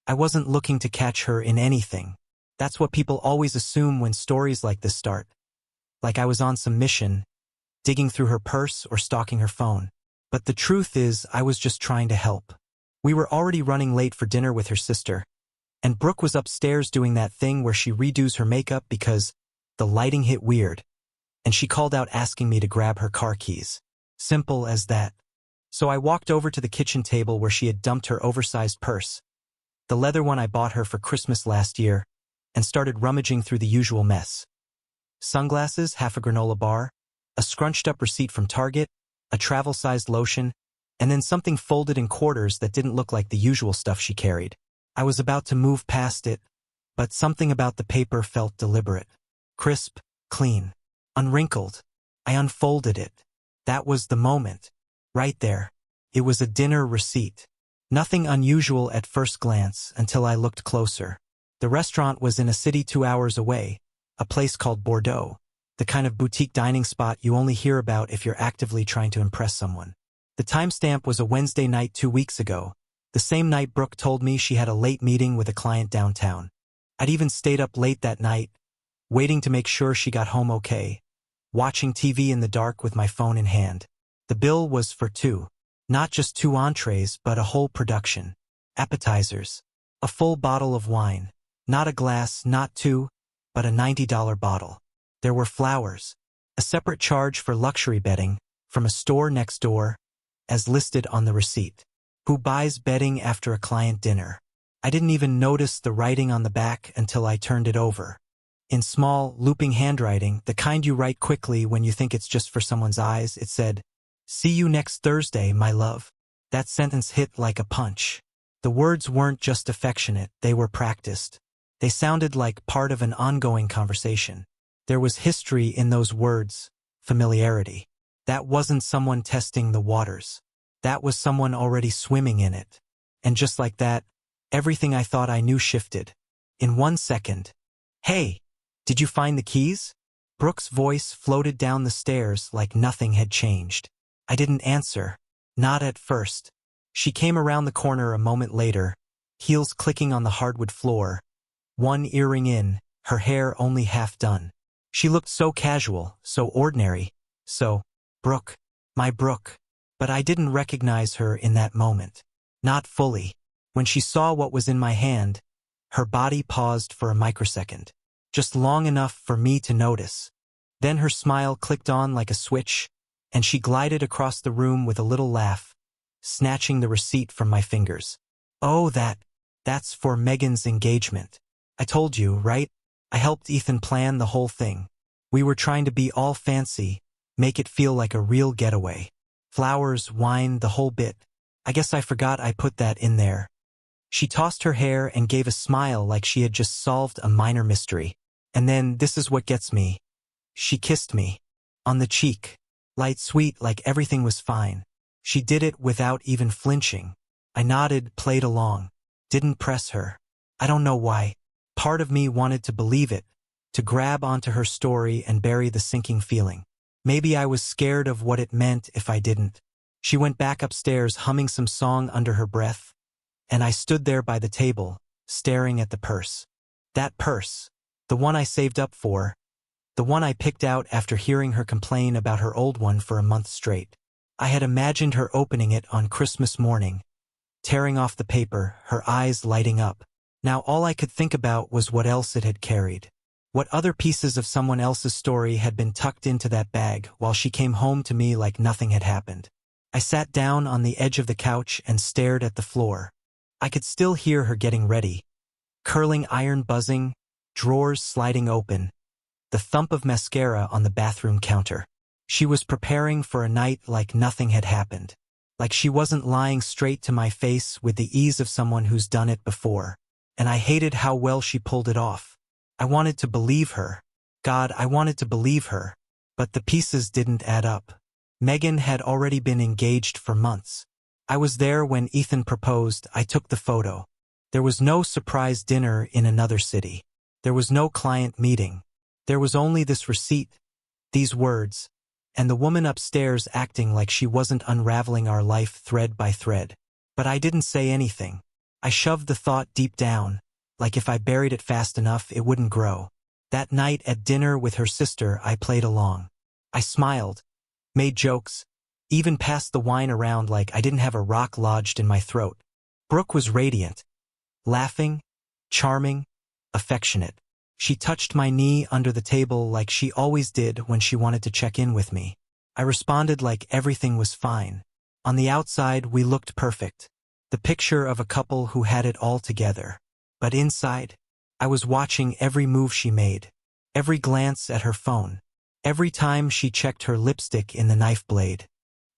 I wasn't looking to catch her in anything. That's what people always assume when stories like this start. Like I was on some mission, digging through her purse or stalking her phone. But the truth is, I was just trying to help. We were already running late for dinner with her sister, and Brooke was upstairs doing that thing where she redoes her makeup because the lighting hit weird, and she called out asking me to grab her car keys. Simple as that. So I walked over to the kitchen table where she had dumped her oversized purse, the leather one I bought her for Christmas last year, and started rummaging through the usual mess. Sunglasses, half a granola bar, a scrunched-up receipt from Target, a travel-sized lotion, and then something folded in quarters that didn't look like the usual stuff she carried. I was about to move past it, but something about the paper felt deliberate. Crisp, clean, unwrinkled. I unfolded it. That was the moment. Right there. It was a dinner receipt. Nothing unusual at first glance until I looked closer. The restaurant was in a city 2 hours away, a place called Bordeaux, the kind of boutique dining spot you only hear about if you're actively trying to impress someone. The timestamp was a Wednesday night 2 weeks ago, the same night Brooke told me she had a late meeting with a client downtown. I'd even stayed up late that night, waiting to make sure she got home okay, watching TV in the dark with my phone in hand. The bill was for two. Not just 2 entrees, but a whole production. Appetizers. A full bottle of wine. Not a glass, not 2, but a $90 bottle. There were flowers. A separate charge for luxury bedding, from a store next door, as listed on the receipt. Who buys bedding after a client dinner? I didn't even notice the writing on the back until I turned it over. In small, looping handwriting, the kind you write quickly when you think it's just for someone's eyes, it said, "See you next Thursday, my love." That sentence hit like a punch. The words weren't just affectionate, they were practiced. They sounded like part of an ongoing conversation. There was history in those words, familiarity. That wasn't someone testing the waters. That was someone already swimming in it. And just like that, everything I thought I knew shifted. In 1 second. "Hey, did you find the keys?" Brooke's voice floated down the stairs like nothing had changed. I didn't answer. Not at first. She came around the corner a moment later, heels clicking on the hardwood floor, one earring in, her hair only half done. She looked so casual, so ordinary, so, Brooke, my Brooke. But I didn't recognize her in that moment. Not fully. When she saw what was in my hand, her body paused for a microsecond. Just long enough for me to notice. Then her smile clicked on like a switch, and she glided across the room with a little laugh, snatching the receipt from my fingers. "Oh, that's for Megan's engagement. I told you, right? I helped Ethan plan the whole thing. We were trying to be all fancy, make it feel like a real getaway. Flowers, wine, the whole bit. I guess I forgot I put that in there." She tossed her hair and gave a smile like she had just solved a minor mystery. And then, this is what gets me. She kissed me. On the cheek. Light sweet, like everything was fine. She did it without even flinching. I nodded, played along. Didn't press her. I don't know why. Part of me wanted to believe it, to grab onto her story and bury the sinking feeling. Maybe I was scared of what it meant if I didn't. She went back upstairs humming some song under her breath, and I stood there by the table, staring at the purse. That purse. The one I saved up for. The one I picked out after hearing her complain about her old one for a month straight. I had imagined her opening it on Christmas morning, tearing off the paper, her eyes lighting up. Now all I could think about was what else it had carried. What other pieces of someone else's story had been tucked into that bag while she came home to me like nothing had happened. I sat down on the edge of the couch and stared at the floor. I could still hear her getting ready. Curling iron buzzing, drawers sliding open, the thump of mascara on the bathroom counter. She was preparing for a night like nothing had happened. Like she wasn't lying straight to my face with the ease of someone who's done it before. And I hated how well she pulled it off. I wanted to believe her. God, I wanted to believe her. But the pieces didn't add up. Megan had already been engaged for months. I was there when Ethan proposed. I took the photo. There was no surprise dinner in another city. There was no client meeting. There was only this receipt, these words, and the woman upstairs acting like she wasn't unraveling our life thread by thread. But I didn't say anything. I shoved the thought deep down, like if I buried it fast enough, it wouldn't grow. That night at dinner with her sister, I played along. I smiled, made jokes, even passed the wine around like I didn't have a rock lodged in my throat. Brooke was radiant, laughing, charming, affectionate. She touched my knee under the table like she always did when she wanted to check in with me. I responded like everything was fine. On the outside, we looked perfect. The picture of a couple who had it all together. But inside, I was watching every move she made, every glance at her phone, every time she checked her lipstick in the knife blade,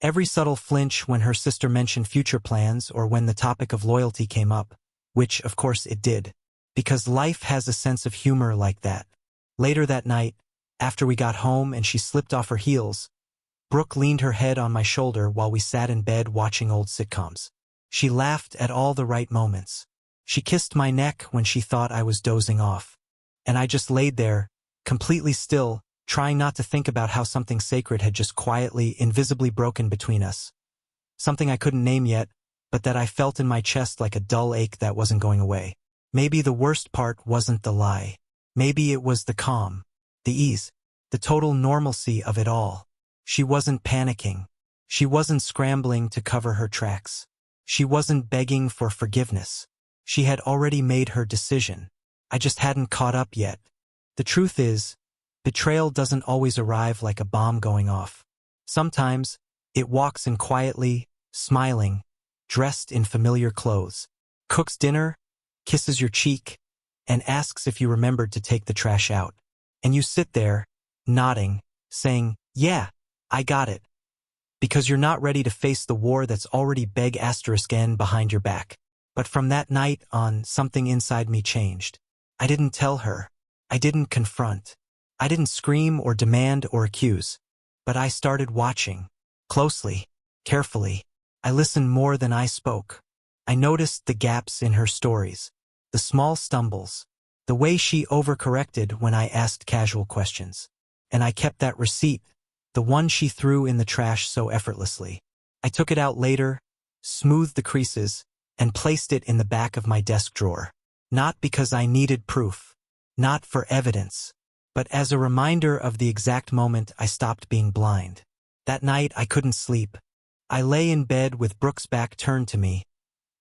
every subtle flinch when her sister mentioned future plans or when the topic of loyalty came up, which, of course, it did, because life has a sense of humor like that. Later that night, after we got home and she slipped off her heels, Brooke leaned her head on my shoulder while we sat in bed watching old sitcoms. She laughed at all the right moments. She kissed my neck when she thought I was dozing off. And I just laid there, completely still, trying not to think about how something sacred had just quietly, invisibly broken between us. Something I couldn't name yet, but that I felt in my chest like a dull ache that wasn't going away. Maybe the worst part wasn't the lie. Maybe it was the calm, the ease, the total normalcy of it all. She wasn't panicking. She wasn't scrambling to cover her tracks. She wasn't begging for forgiveness. She had already made her decision. I just hadn't caught up yet. The truth is, betrayal doesn't always arrive like a bomb going off. Sometimes, it walks in quietly, smiling, dressed in familiar clothes, cooks dinner, kisses your cheek, and asks if you remembered to take the trash out. And you sit there, nodding, saying, "Yeah, I got it." Because you're not ready to face the war that's already *N behind your back. But from that night on, something inside me changed. I didn't tell her. I didn't confront. I didn't scream or demand or accuse. But I started watching. Closely. Carefully. I listened more than I spoke. I noticed the gaps in her stories. The small stumbles. The way she overcorrected when I asked casual questions. And I kept that receipt, the one she threw in the trash so effortlessly. I took it out later, smoothed the creases, and placed it in the back of my desk drawer. Not because I needed proof, not for evidence, but as a reminder of the exact moment I stopped being blind. That night I couldn't sleep. I lay in bed with Brooke's back turned to me,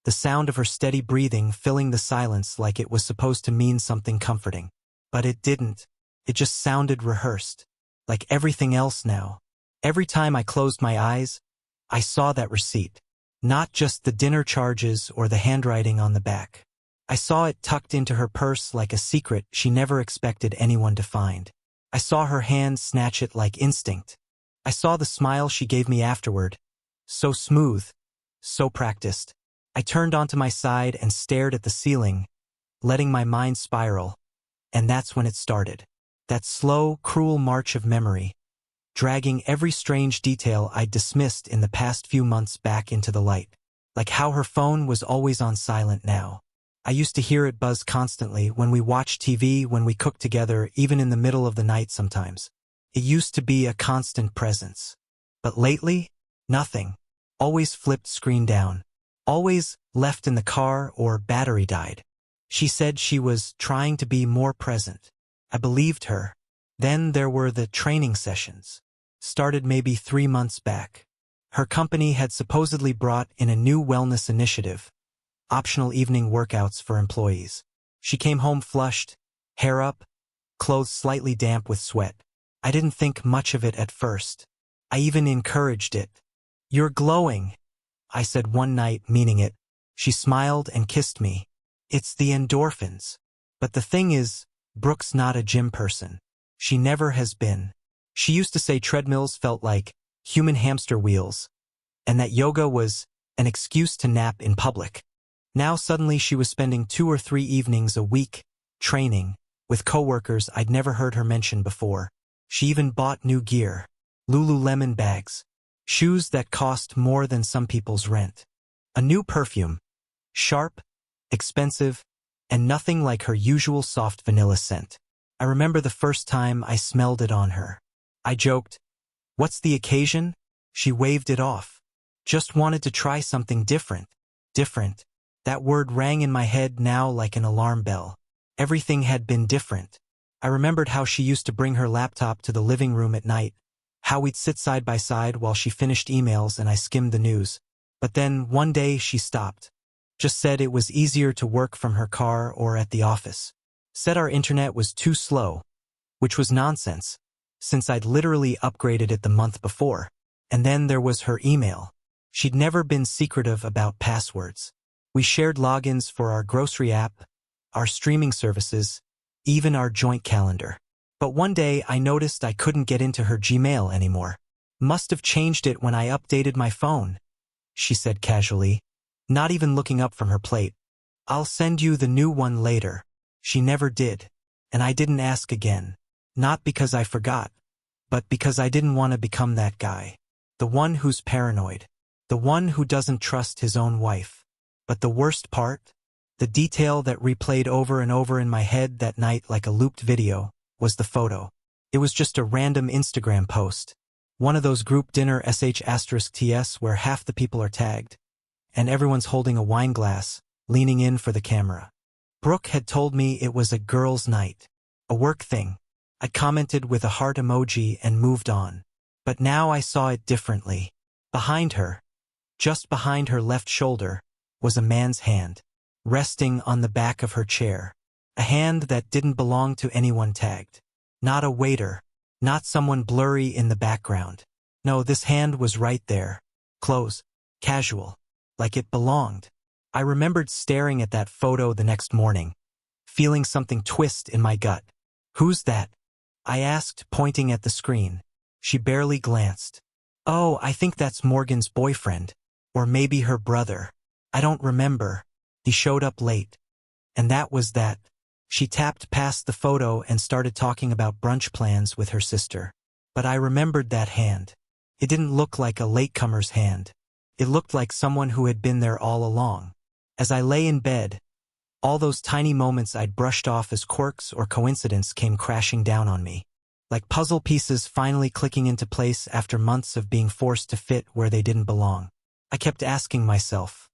the sound of her steady breathing filling the silence like it was supposed to mean something comforting. But it didn't. It just sounded rehearsed, like everything else now. Every time I closed my eyes, I saw that receipt. Not just the dinner charges or the handwriting on the back. I saw it tucked into her purse like a secret she never expected anyone to find. I saw her hand snatch it like instinct. I saw the smile she gave me afterward. So smooth, so practiced. I turned onto my side and stared at the ceiling, letting my mind spiral. And that's when it started. That slow, cruel march of memory, dragging every strange detail I'd dismissed in the past few months back into the light. Like how her phone was always on silent now. I used to hear it buzz constantly when we watched TV, when we cooked together, even in the middle of the night sometimes. It used to be a constant presence. But lately, nothing. Always flipped screen down. Always left in the car or battery died. She said she was trying to be more present. I believed her. Then there were the training sessions. Started maybe 3 months back. Her company had supposedly brought in a new wellness initiative, optional evening workouts for employees. She came home flushed, hair up, clothes slightly damp with sweat. I didn't think much of it at first. I even encouraged it. "You're glowing," I said one night, meaning it. She smiled and kissed me. "It's the endorphins." But the thing is, Brooke's not a gym person. She never has been. She used to say treadmills felt like human hamster wheels, and that yoga was an excuse to nap in public. Now suddenly she was spending 2 or 3 evenings a week, training, with coworkers I'd never heard her mention before. She even bought new gear, Lululemon bags, shoes that cost more than some people's rent. A new perfume, sharp, expensive, and nothing like her usual soft vanilla scent. I remember the first time I smelled it on her. I joked, "What's the occasion?" She waved it off. "Just wanted to try something different." Different. That word rang in my head now like an alarm bell. Everything had been different. I remembered how she used to bring her laptop to the living room at night, how we'd sit side by side while she finished emails and I skimmed the news. But then, one day, she stopped. Just said it was easier to work from her car or at the office. Said our internet was too slow, which was nonsense, since I'd literally upgraded it the month before. And then there was her email. She'd never been secretive about passwords. We shared logins for our grocery app, our streaming services, even our joint calendar. But one day I noticed I couldn't get into her Gmail anymore. Must have changed it when I updated my phone, she said casually, not even looking up from her plate. I'll send you the new one later. She never did, and I didn't ask again. Not because I forgot, but because I didn't want to become that guy. The one who's paranoid. The one who doesn't trust his own wife. But the worst part? The detail that replayed over and over in my head that night like a looped video, was the photo. It was just a random Instagram post. One of those group dinner *TS where half the people are tagged, and everyone's holding a wine glass, leaning in for the camera. Brooke had told me it was a girls' night, a work thing. I commented with a heart emoji and moved on. But now I saw it differently. Behind her, just behind her left shoulder, was a man's hand, resting on the back of her chair. A hand that didn't belong to anyone tagged. Not a waiter, not someone blurry in the background. No, this hand was right there. Close, casual, like it belonged. I remembered staring at that photo the next morning, feeling something twist in my gut. Who's that? I asked, pointing at the screen. She barely glanced. Oh, I think that's Morgan's boyfriend. Or maybe her brother. I don't remember. He showed up late. And that was that. She tapped past the photo and started talking about brunch plans with her sister. But I remembered that hand. It didn't look like a latecomer's hand. It looked like someone who had been there all along. As I lay in bed, all those tiny moments I'd brushed off as quirks or coincidence came crashing down on me. Like puzzle pieces finally clicking into place after months of being forced to fit where they didn't belong. I kept asking myself,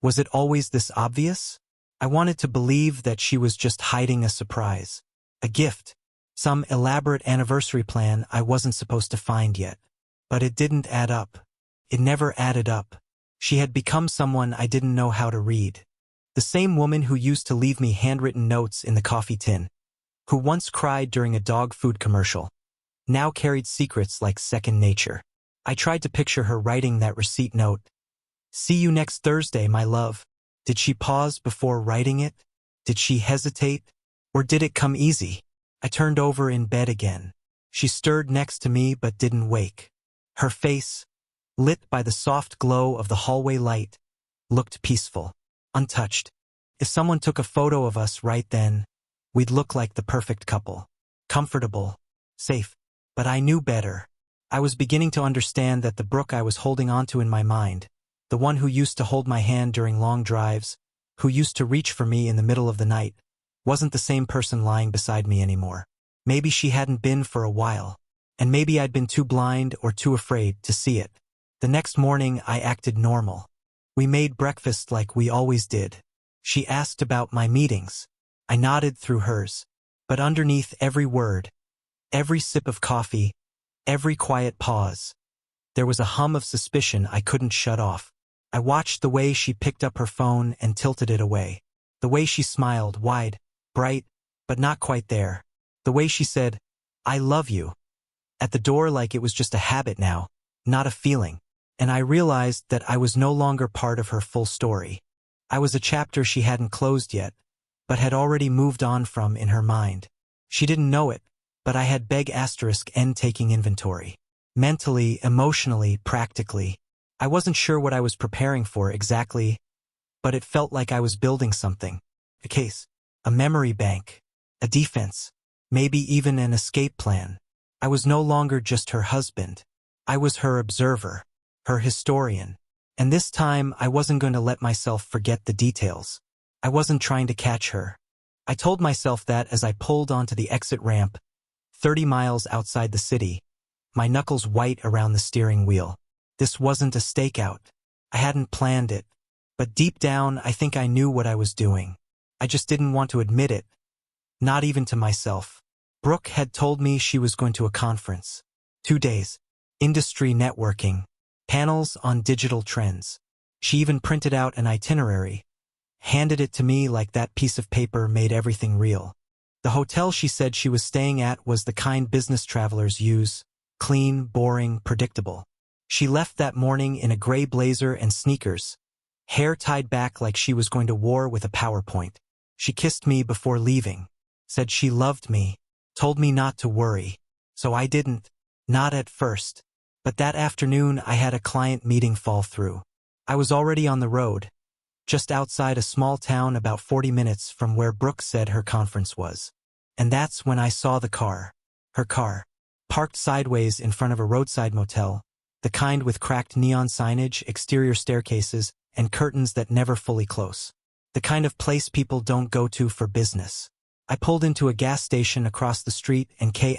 was it always this obvious? I wanted to believe that she was just hiding a surprise. A gift. Some elaborate anniversary plan I wasn't supposed to find yet. But it didn't add up. It never added up. She had become someone I didn't know how to read. The same woman who used to leave me handwritten notes in the coffee tin, who once cried during a dog food commercial, now carried secrets like second nature. I tried to picture her writing that receipt note. See you next Thursday, my love. Did she pause before writing it? Did she hesitate? Or did it come easy? I turned over in bed again. She stirred next to me but didn't wake. Her face, lit by the soft glow of the hallway light, looked peaceful, untouched. If someone took a photo of us right then, we'd look like the perfect couple. Comfortable, safe. But I knew better. I was beginning to understand that the Brooke I was holding onto in my mind, the one who used to hold my hand during long drives, who used to reach for me in the middle of the night, wasn't the same person lying beside me anymore. Maybe she hadn't been for a while, and maybe I'd been too blind or too afraid to see it. The next morning I acted normal. We made breakfast like we always did. She asked about my meetings. I nodded through hers. But underneath every word, every sip of coffee, every quiet pause, there was a hum of suspicion I couldn't shut off. I watched the way she picked up her phone and tilted it away. The way she smiled, wide, bright, but not quite there. The way she said, I love you, at the door like it was just a habit now, not a feeling. And I realized that I was no longer part of her full story. I was a chapter she hadn't closed yet, but had already moved on from in her mind. She didn't know it, but I had *N taking inventory. Mentally, emotionally, practically. I wasn't sure what I was preparing for exactly, but it felt like I was building something. A case, a memory bank, a defense, maybe even an escape plan. I was no longer just her husband. I was her observer, her historian. And this time I wasn't going to let myself forget the details. I wasn't trying to catch her. I told myself that as I pulled onto the exit ramp, 30 miles outside the city, my knuckles white around the steering wheel. This wasn't a stakeout. I hadn't planned it. But deep down, I think I knew what I was doing. I just didn't want to admit it, not even to myself. Brooke had told me she was going to a conference. 2 days. Industry networking. Panels on digital trends. She even printed out an itinerary, handed it to me like that piece of paper made everything real. The hotel she said she was staying at was the kind business travelers use, clean, boring, predictable. She left that morning in a gray blazer and sneakers, hair tied back like she was going to war with a PowerPoint. She kissed me before leaving, said she loved me, told me not to worry. So I didn't, not at first. But that afternoon I had a client meeting fall through. I was already on the road, just outside a small town about 40 minutes from where Brooke said her conference was. And that's when I saw the car. Her car. Parked sideways in front of a roadside motel, the kind with cracked neon signage, exterior staircases, and curtains that never fully close. The kind of place people don't go to for business. I pulled into a gas station across the street and K**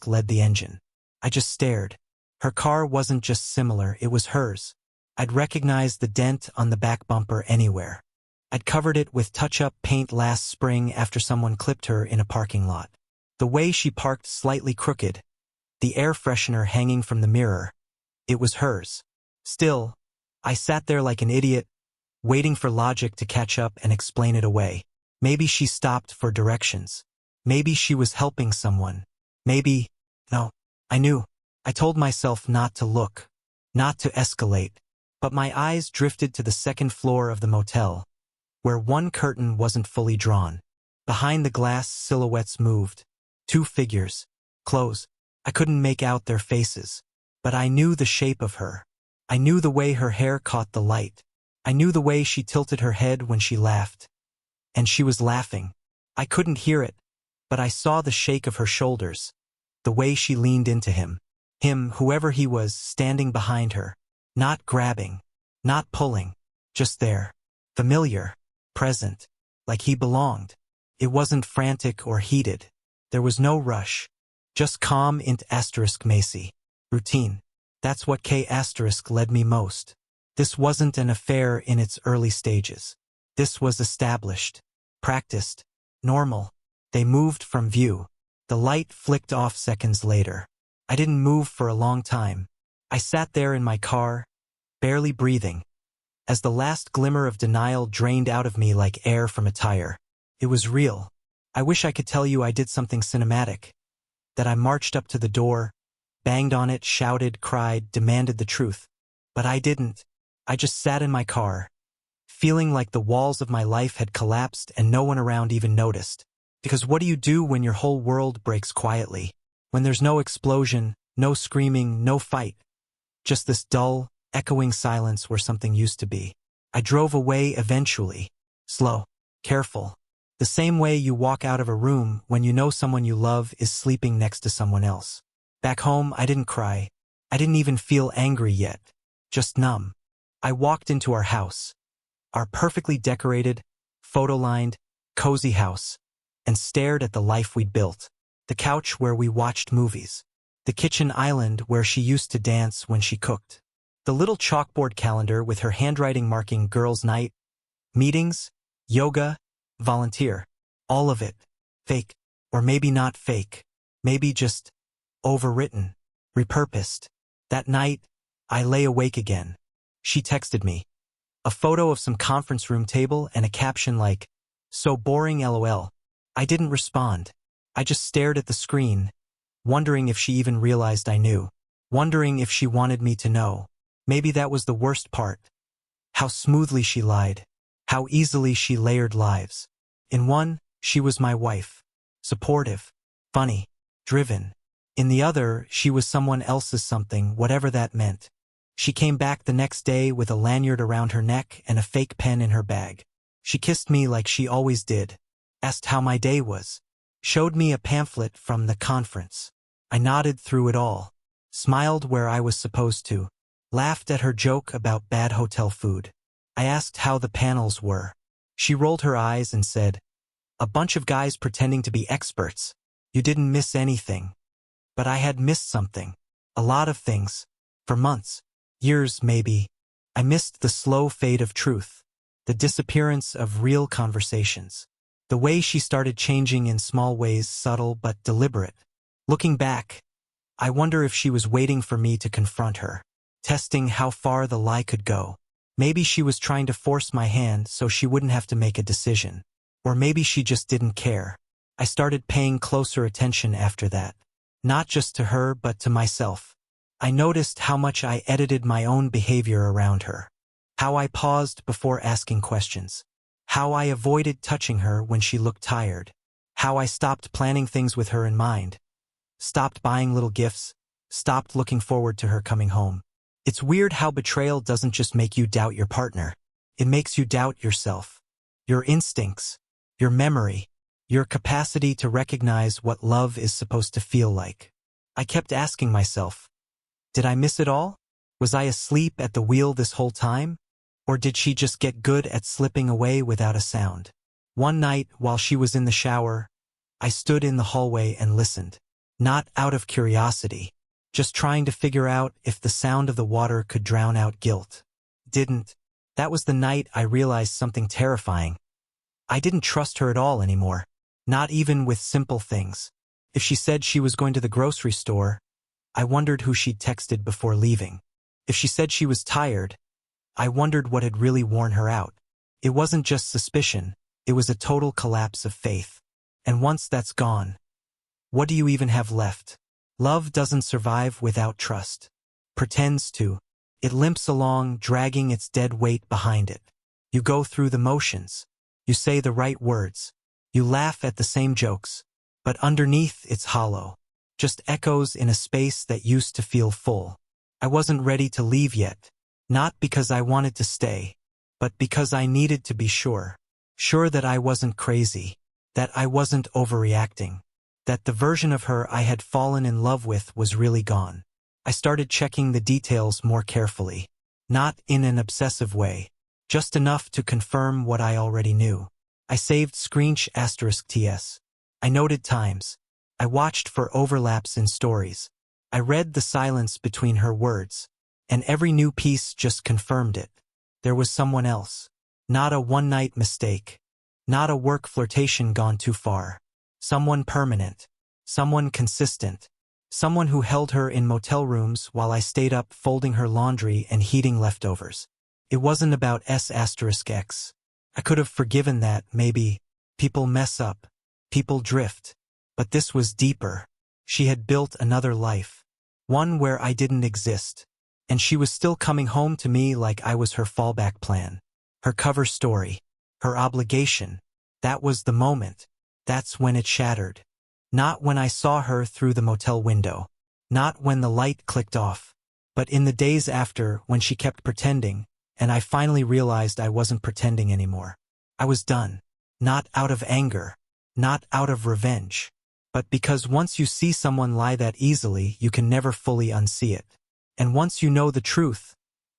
led the engine. I just stared. Her car wasn't just similar, it was hers. I'd recognize the dent on the back bumper anywhere. I'd covered it with touch-up paint last spring after someone clipped her in a parking lot. The way she parked slightly crooked, the air freshener hanging from the mirror, it was hers. Still, I sat there like an idiot, waiting for logic to catch up and explain it away. Maybe she stopped for directions. Maybe she was helping someone. Maybe... No, I knew. I told myself not to look, not to escalate. But my eyes drifted to the second floor of the motel, where one curtain wasn't fully drawn. Behind the glass, silhouettes moved. 2 figures. Close. I couldn't make out their faces. But I knew the shape of her. I knew the way her hair caught the light. I knew the way she tilted her head when she laughed. And she was laughing. I couldn't hear it, but I saw the shake of her shoulders, the way she leaned into him. Him, whoever he was, standing behind her. Not grabbing, not pulling, just there. Familiar, present, like he belonged. It wasn't frantic or heated. There was no rush. Just calm int * Macy. Routine. That's what K* led me most. This wasn't an affair in its early stages. This was established, practiced, normal. They moved from view. The light flicked off seconds later. I didn't move for a long time. I sat there in my car, barely breathing, as the last glimmer of denial drained out of me like air from a tire. It was real. I wish I could tell you I did something cinematic, that I marched up to the door, banged on it, shouted, cried, demanded the truth. But I didn't. I just sat in my car, feeling like the walls of my life had collapsed and no one around even noticed. Because what do you do when your whole world breaks quietly? When there's no explosion, no screaming, no fight? Just this dull, echoing silence where something used to be. I drove away eventually. Slow, careful. The same way you walk out of a room when you know someone you love is sleeping next to someone else. Back home, I didn't cry. I didn't even feel angry yet. Just numb. I walked into our house. Our perfectly decorated, photo-lined, cozy house, and stared at the life we'd built. The couch where we watched movies. The kitchen island where she used to dance when she cooked. The little chalkboard calendar with her handwriting marking girls' night, meetings, yoga, volunteer. All of it. Fake. Or maybe not fake. Maybe just overwritten. Repurposed. That night, I lay awake again. She texted me. A photo of some conference room table and a caption like, "So boring LOL." I didn't respond. I just stared at the screen, wondering if she even realized I knew. Wondering if she wanted me to know. Maybe that was the worst part. How smoothly she lied. How easily she layered lives. In one, she was my wife. Supportive. Funny. Driven. In the other, she was someone else's something, whatever that meant. She came back the next day with a lanyard around her neck and a fake pen in her bag. She kissed me like she always did. Asked how my day was. Showed me a pamphlet from the conference. I nodded through it all. Smiled where I was supposed to. Laughed at her joke about bad hotel food. I asked how the panels were. She rolled her eyes and said, "A bunch of guys pretending to be experts. You didn't miss anything." But I had missed something. A lot of things. For months. Years, maybe. I missed the slow fade of truth. the disappearance of real conversations. The way she started changing in small ways, subtle but deliberate. Looking back, I wonder if she was waiting for me to confront her, testing how far the lie could go. Maybe she was trying to force my hand so she wouldn't have to make a decision. Or maybe she just didn't care. I started paying closer attention after that. Not just to her but to myself. I noticed how much I edited my own behavior around her. How I paused before asking questions. How I avoided touching her when she looked tired. How I stopped planning things with her in mind. Stopped buying little gifts. Stopped looking forward to her coming home. It's weird how betrayal doesn't just make you doubt your partner. It makes you doubt yourself. Your instincts. Your memory. Your capacity to recognize what love is supposed to feel like. I kept asking myself, did I miss it all? Was I asleep at the wheel this whole time? Or did she just get good at slipping away without a sound? One night, while she was in the shower, I stood in the hallway and listened. Not out of curiosity, just trying to figure out if the sound of the water could drown out guilt. Didn't. That was the night I realized something terrifying. I didn't trust her at all anymore. Not even with simple things. If she said she was going to the grocery store, I wondered who she'd texted before leaving. If she said she was tired, I wondered what had really worn her out. It wasn't just suspicion, it was a total collapse of faith. And once that's gone, what do you even have left? Love doesn't survive without trust. Pretends to. It limps along, dragging its dead weight behind it. You go through the motions. You say the right words. You laugh at the same jokes, but underneath it's hollow, just echoes in a space that used to feel full. I wasn't ready to leave yet, not because I wanted to stay, but because I needed to be sure. Sure that I wasn't crazy, that I wasn't overreacting, that the version of her I had fallen in love with was really gone. I started checking the details more carefully, not in an obsessive way, just enough to confirm what I already knew. I saved **TS. I noted times. I watched for overlaps in stories. I read the silence between her words, and every new piece just confirmed it. There was someone else. Not a one-night mistake. Not a work flirtation gone too far. Someone permanent. Someone consistent. Someone who held her in motel rooms while I stayed up folding her laundry and heating leftovers. It wasn't about **X. I could have forgiven that, maybe. People mess up. People drift. But this was deeper. She had built another life. One where I didn't exist. And she was still coming home to me like I was her fallback plan. Her cover story. Her obligation. That was the moment. That's when it shattered. Not when I saw her through the motel window. Not when the light clicked off. But in the days after, when she kept pretending, and I finally realized I wasn't pretending anymore. I was done. Not out of anger. Not out of revenge. But because once you see someone lie that easily, you can never fully unsee it. And once you know the truth,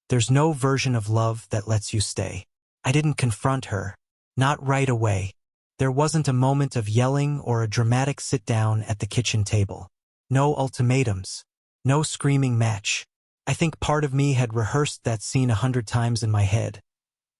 there's no version of love that lets you stay. I didn't confront her. Not right away. There wasn't a moment of yelling or a dramatic sit-down at the kitchen table. No ultimatums. No screaming match. I think part of me had rehearsed that scene 100 times in my head.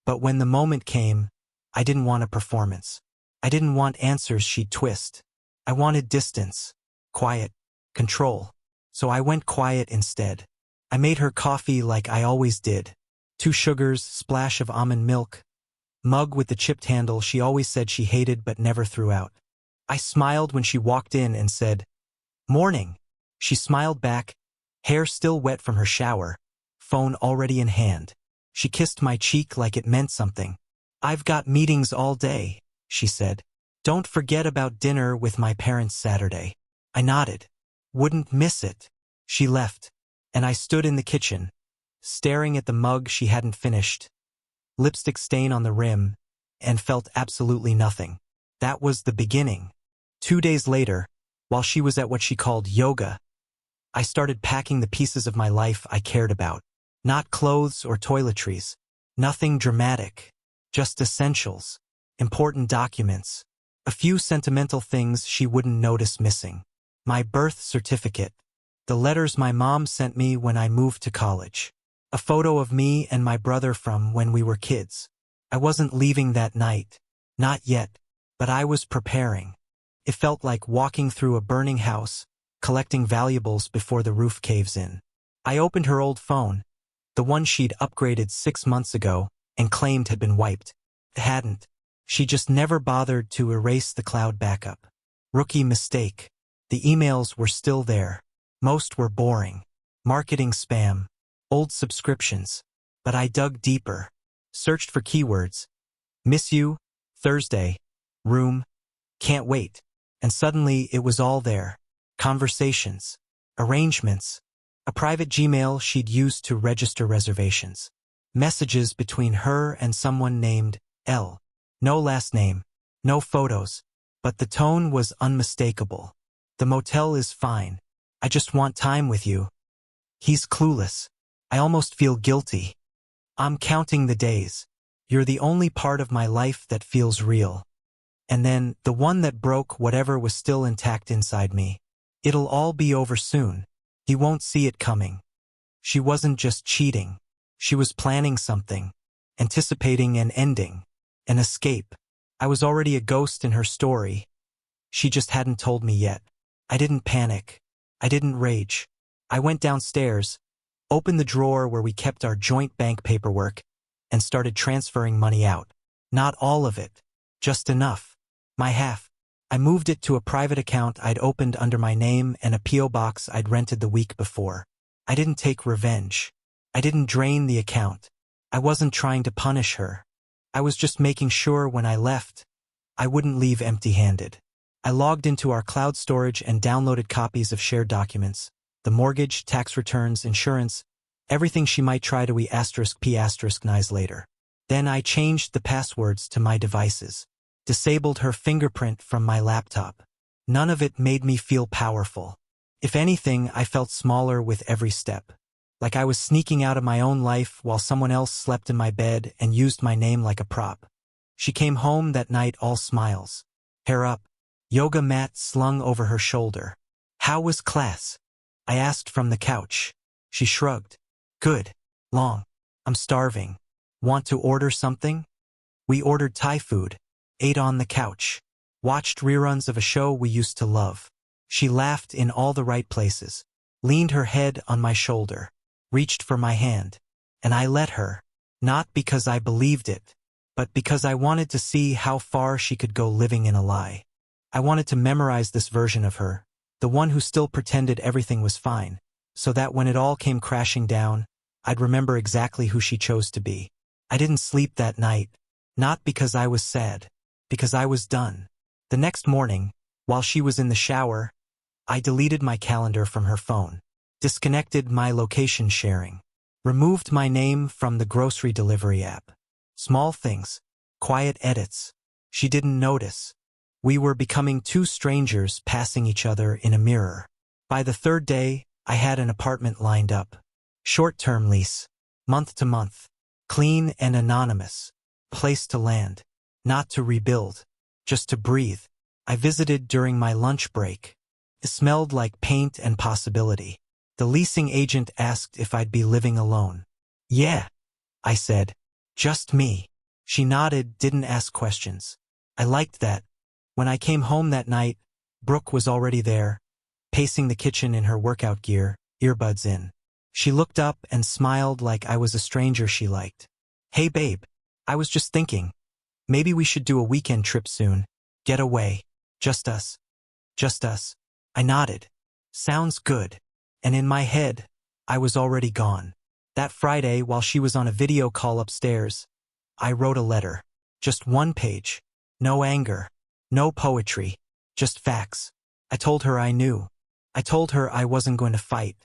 But when the moment came, I didn't want a performance. I didn't want answers she'd twist. I wanted distance, quiet, control. So I went quiet instead. I made her coffee like I always did. 2 sugars, splash of almond milk. Mug with the chipped handle she always said she hated but never threw out. I smiled when she walked in and said, "Morning." She smiled back, hair still wet from her shower, phone already in hand. She kissed my cheek like it meant something. "I've got meetings all day," she said. "Don't forget about dinner with my parents Saturday." I nodded. Wouldn't miss it. She left, and I stood in the kitchen, staring at the mug she hadn't finished, lipstick stain on the rim, and felt absolutely nothing. That was the beginning. 2 days later, while she was at what she called yoga, I started packing the pieces of my life I cared about. Not clothes or toiletries. Nothing dramatic. Just essentials. Important documents. A few sentimental things she wouldn't notice missing. My birth certificate. The letters my mom sent me when I moved to college. A photo of me and my brother from when we were kids. I wasn't leaving that night. Not yet. But I was preparing. It felt like walking through a burning house, collecting valuables before the roof caves in. I opened her old phone, the one she'd upgraded 6 months ago and claimed had been wiped. It hadn't. She just never bothered to erase the cloud backup. Rookie mistake. The emails were still there. Most were boring. Marketing spam. Old subscriptions. But I dug deeper. Searched for keywords. Miss you. Thursday. Room. Can't wait. And suddenly it was all there. Conversations. Arrangements. A private Gmail she'd used to register reservations. Messages between her and someone named L. No last name. No photos. But the tone was unmistakable. The motel is fine. I just want time with you. He's clueless. I almost feel guilty. I'm counting the days. You're the only part of my life that feels real. And then, the one that broke whatever was still intact inside me. It'll all be over soon. He won't see it coming. She wasn't just cheating. She was planning something. Anticipating an ending. An escape. I was already a ghost in her story. She just hadn't told me yet. I didn't panic. I didn't rage. I went downstairs, opened the drawer where we kept our joint bank paperwork, and started transferring money out. Not all of it. Just enough. My half. I moved it to a private account I'd opened under my name and a P.O. box I'd rented the week before. I didn't take revenge. I didn't drain the account. I wasn't trying to punish her. I was just making sure when I left, I wouldn't leave empty-handed. I logged into our cloud storage and downloaded copies of shared documents, the mortgage, tax returns, insurance, everything she might try to *p***nize later. Then I changed the passwords to my devices. Disabled her fingerprint from my laptop. None of it made me feel powerful. If anything, I felt smaller with every step. Like I was sneaking out of my own life while someone else slept in my bed and used my name like a prop. She came home that night all smiles. Hair up. Yoga mat slung over her shoulder. How was class? I asked from the couch. She shrugged. Good. Long. I'm starving. Want to order something? We ordered Thai food. Ate on the couch. Watched reruns of a show we used to love. She laughed in all the right places. Leaned her head on my shoulder. Reached for my hand. And I let her. Not because I believed it, but because I wanted to see how far she could go living in a lie. I wanted to memorize this version of her, the one who still pretended everything was fine, so that when it all came crashing down, I'd remember exactly who she chose to be. I didn't sleep that night, not because I was sad, because I was done. The next morning, while she was in the shower, I deleted my calendar from her phone, disconnected my location sharing, removed my name from the grocery delivery app. Small things, quiet edits. She didn't notice. We were becoming two strangers passing each other in a mirror. By the third day, I had an apartment lined up. Short-term lease. Month to month. Clean and anonymous. Place to land. Not to rebuild. Just to breathe. I visited during my lunch break. It smelled like paint and possibility. The leasing agent asked if I'd be living alone. Yeah, I said. Just me. She nodded, didn't ask questions. I liked that. When I came home that night, Brooke was already there, pacing the kitchen in her workout gear, earbuds in. She looked up and smiled like I was a stranger she liked. Hey babe, I was just thinking, maybe we should do a weekend trip soon. Get away. Just us. Just us. I nodded. Sounds good. And in my head, I was already gone. That Friday, while she was on a video call upstairs, I wrote a letter. Just one page. No anger. No poetry. Just facts. I told her I knew. I told her I wasn't going to fight.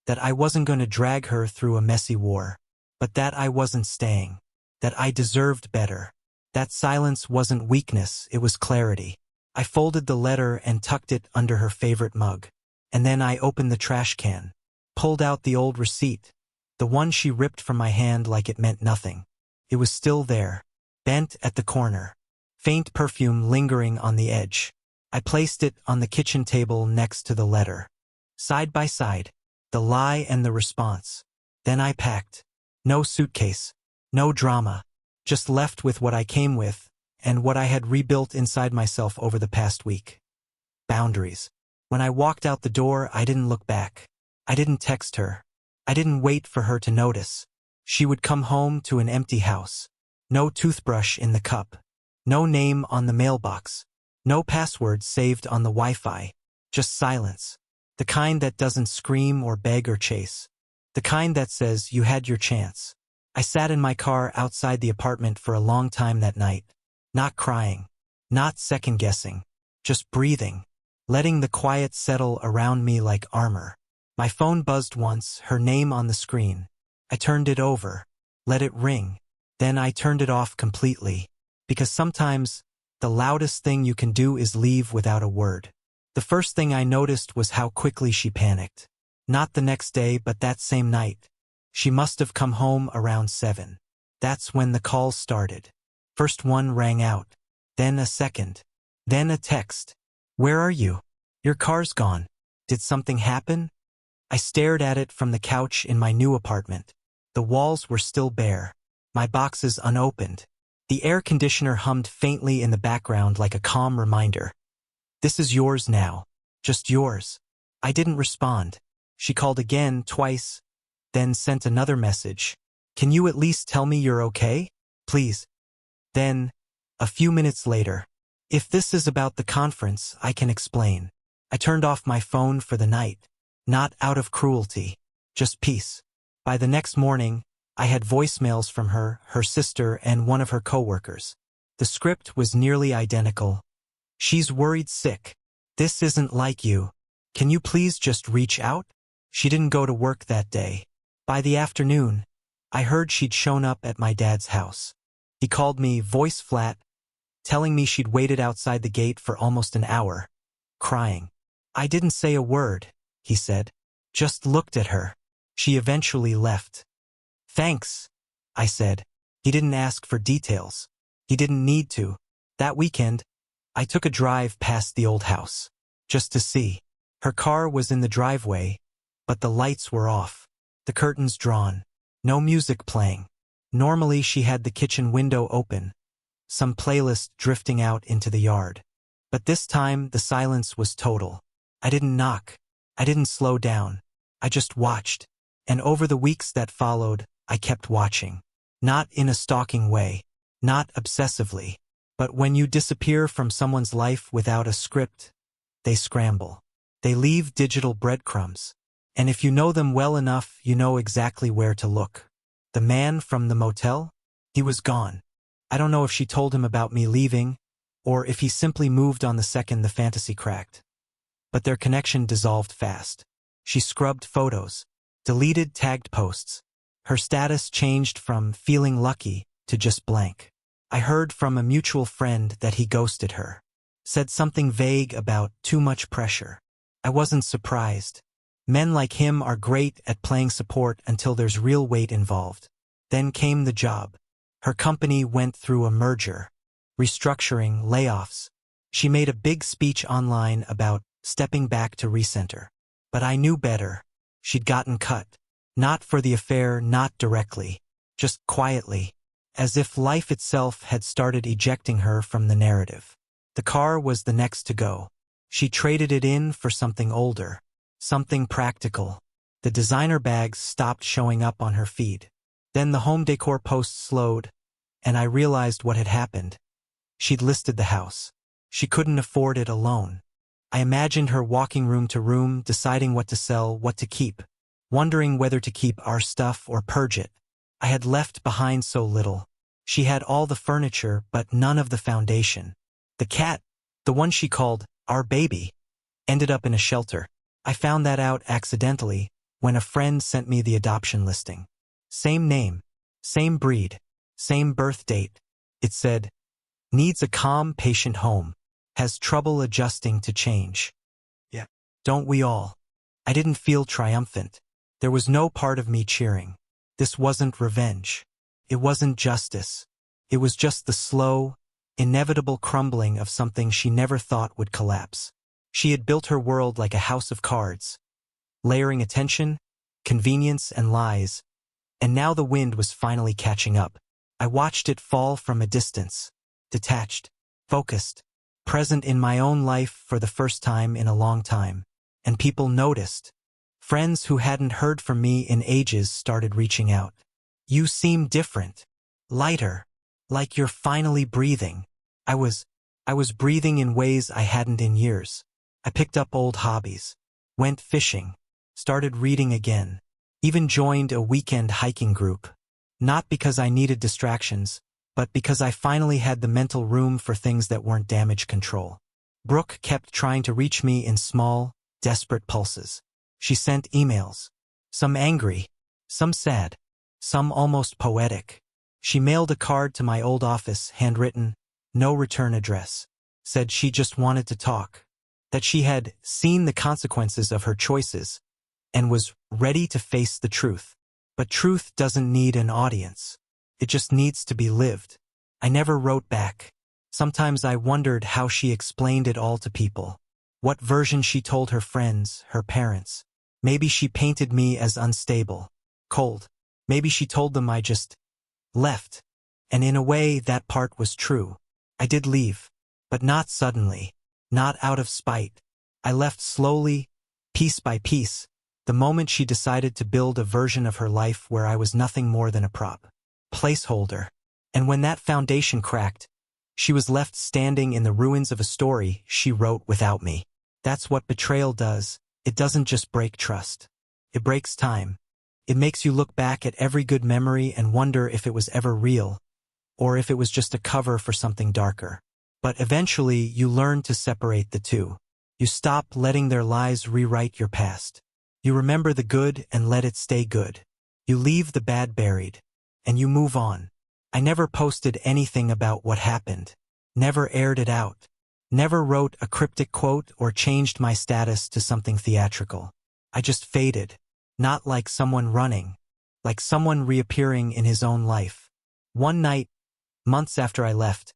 That I wasn't going to drag her through a messy war. But that I wasn't staying. That I deserved better. That silence wasn't weakness, it was clarity. I folded the letter and tucked it under her favorite mug. And then I opened the trash can. Pulled out the old receipt. The one she ripped from my hand like it meant nothing. It was still there. Bent at the corner. Faint perfume lingering on the edge. I placed it on the kitchen table next to the letter. Side by side. The lie and the response. Then I packed. No suitcase. No drama. just left with what I came with, and what I had rebuilt inside myself over the past week. Boundaries. When I walked out the door, I didn't look back. I didn't text her. I didn't wait for her to notice. She would come home to an empty house. No toothbrush in the cup. No name on the mailbox. No password saved on the Wi-Fi. Just silence. The kind that doesn't scream or beg or chase. The kind that says, you had your chance. I sat in my car outside the apartment for a long time that night. Not crying. Not second-guessing. Just breathing. Letting the quiet settle around me like armor. My phone buzzed once, her name on the screen. I turned it over. Let it ring. Then I turned it off completely. Because sometimes, the loudest thing you can do is leave without a word. The first thing I noticed was how quickly she panicked. Not the next day, but that same night. She must have come home around 7. That's when the calls started. First one rang out. Then a second. Then a text. Where are you? Your car's gone. Did something happen? I stared at it from the couch in my new apartment. The walls were still bare. My boxes unopened. The air conditioner hummed faintly in the background like a calm reminder. This is yours now. Just yours. I didn't respond. She called again, twice, then sent another message. Can you at least tell me you're okay? Please. Then, a few minutes later, if this is about the conference, I can explain. I turned off my phone for the night. Not out of cruelty. Just peace. By the next morning, I had voicemails from her, her sister, and one of her coworkers. The script was nearly identical. She's worried sick. This isn't like you. Can you please just reach out? She didn't go to work that day. By the afternoon, I heard she'd shown up at my dad's house. He called me, voice flat, telling me she'd waited outside the gate for almost an hour, crying. I didn't say a word, he said. Just looked at her. She eventually left. Thanks, I said. He didn't ask for details. He didn't need to. That weekend, I took a drive past the old house. Just to see. Her car was in the driveway, but the lights were off. The curtains drawn. No music playing. Normally she had the kitchen window open. Some playlist drifting out into the yard. But this time the silence was total. I didn't knock. I didn't slow down. I just watched. And over the weeks that followed, I kept watching. Not in a stalking way. Not obsessively. But when you disappear from someone's life without a script, they scramble. They leave digital breadcrumbs. And if you know them well enough, you know exactly where to look. The man from the motel? He was gone. I don't know if she told him about me leaving, or if he simply moved on the second the fantasy cracked. But their connection dissolved fast. She scrubbed photos, deleted tagged posts. Her status changed from feeling lucky to just blank. I heard from a mutual friend that he ghosted her. Said something vague about too much pressure. I wasn't surprised. Men like him are great at playing support until there's real weight involved. Then came the job. Her company went through a merger, restructuring, layoffs. She made a big speech online about stepping back to recenter. But I knew better. She'd gotten cut. Not for the affair, not directly. Just quietly. As if life itself had started ejecting her from the narrative. The car was the next to go. She traded it in for something older. Something practical. The designer bags stopped showing up on her feed. Then the home decor posts slowed, and I realized what had happened. She'd listed the house. She couldn't afford it alone. I imagined her walking room to room, deciding what to sell, what to keep, wondering whether to keep our stuff or purge it. I had left behind so little. She had all the furniture, but none of the foundation. The cat, the one she called our baby, ended up in a shelter. I found that out accidentally when a friend sent me the adoption listing. Same name, same breed, same birth date. It said, needs a calm, patient home, has trouble adjusting to change. Yeah. Don't we all? I didn't feel triumphant. There was no part of me cheering. This wasn't revenge. It wasn't justice. It was just the slow, inevitable crumbling of something she never thought would collapse. She had built her world like a house of cards, layering attention, convenience, and lies, and now the wind was finally catching up. I watched it fall from a distance, detached, focused, present in my own life for the first time in a long time. And people noticed. Friends who hadn't heard from me in ages started reaching out. You seem different. Lighter. Like you're finally breathing. I was breathing in ways I hadn't in years. I picked up old hobbies. Went fishing. Started reading again. Even joined a weekend hiking group. Not because I needed distractions, but because I finally had the mental room for things that weren't damage control. Brooke kept trying to reach me in small, desperate pulses. She sent emails. Some angry, some sad, some almost poetic. She mailed a card to my old office, handwritten, no return address. Said she just wanted to talk. That she had seen the consequences of her choices and was ready to face the truth. But truth doesn't need an audience. It just needs to be lived. I never wrote back. Sometimes I wondered how she explained it all to people. What version she told her friends, her parents. Maybe she painted me as unstable, cold. Maybe she told them I just left. And in a way, that part was true. I did leave. But not suddenly. Not out of spite. I left slowly, piece by piece, the moment she decided to build a version of her life where I was nothing more than a prop. Placeholder. And when that foundation cracked, she was left standing in the ruins of a story she wrote without me. That's what betrayal does. It doesn't just break trust. It breaks time. It makes you look back at every good memory and wonder if it was ever real, or if it was just a cover for something darker. But eventually, you learn to separate the two. You stop letting their lies rewrite your past. You remember the good and let it stay good. You leave the bad buried, and you move on. I never posted anything about what happened. Never aired it out. Never wrote a cryptic quote or changed my status to something theatrical. I just faded. Not like someone running. Like someone reappearing in his own life. One night, months after I left,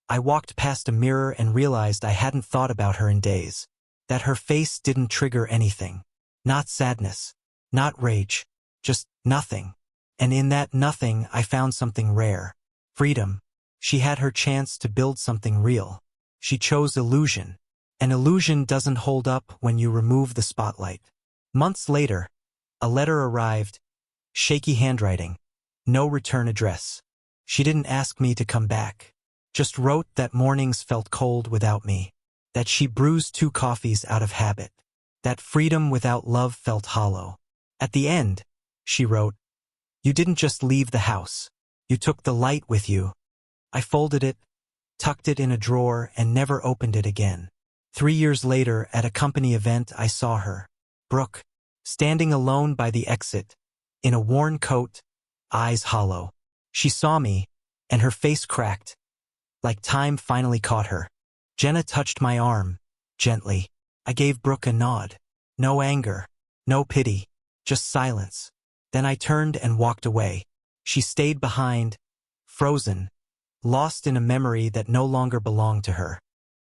I walked past a mirror and realized I hadn't thought about her in days. That her face didn't trigger anything. Not sadness. Not rage. Just nothing. And in that nothing, I found something rare. Freedom. She had her chance to build something real. She chose illusion. An illusion doesn't hold up when you remove the spotlight. Months later, a letter arrived. Shaky handwriting. No return address. She didn't ask me to come back. Just wrote that mornings felt cold without me. That she brews 2 coffees out of habit. That freedom without love felt hollow. At the end, she wrote, "You didn't just leave the house. You took the light with you." I folded it, tucked it in a drawer, and never opened it again. 3 years later, at a company event, I saw her, Brooke, standing alone by the exit, in a worn coat, eyes hollow. She saw me, and her face cracked, like time finally caught her. Jenna touched my arm, gently. I gave Brooke a nod. No anger, no pity, just silence. Then I turned and walked away. She stayed behind, frozen, lost in a memory that no longer belonged to her.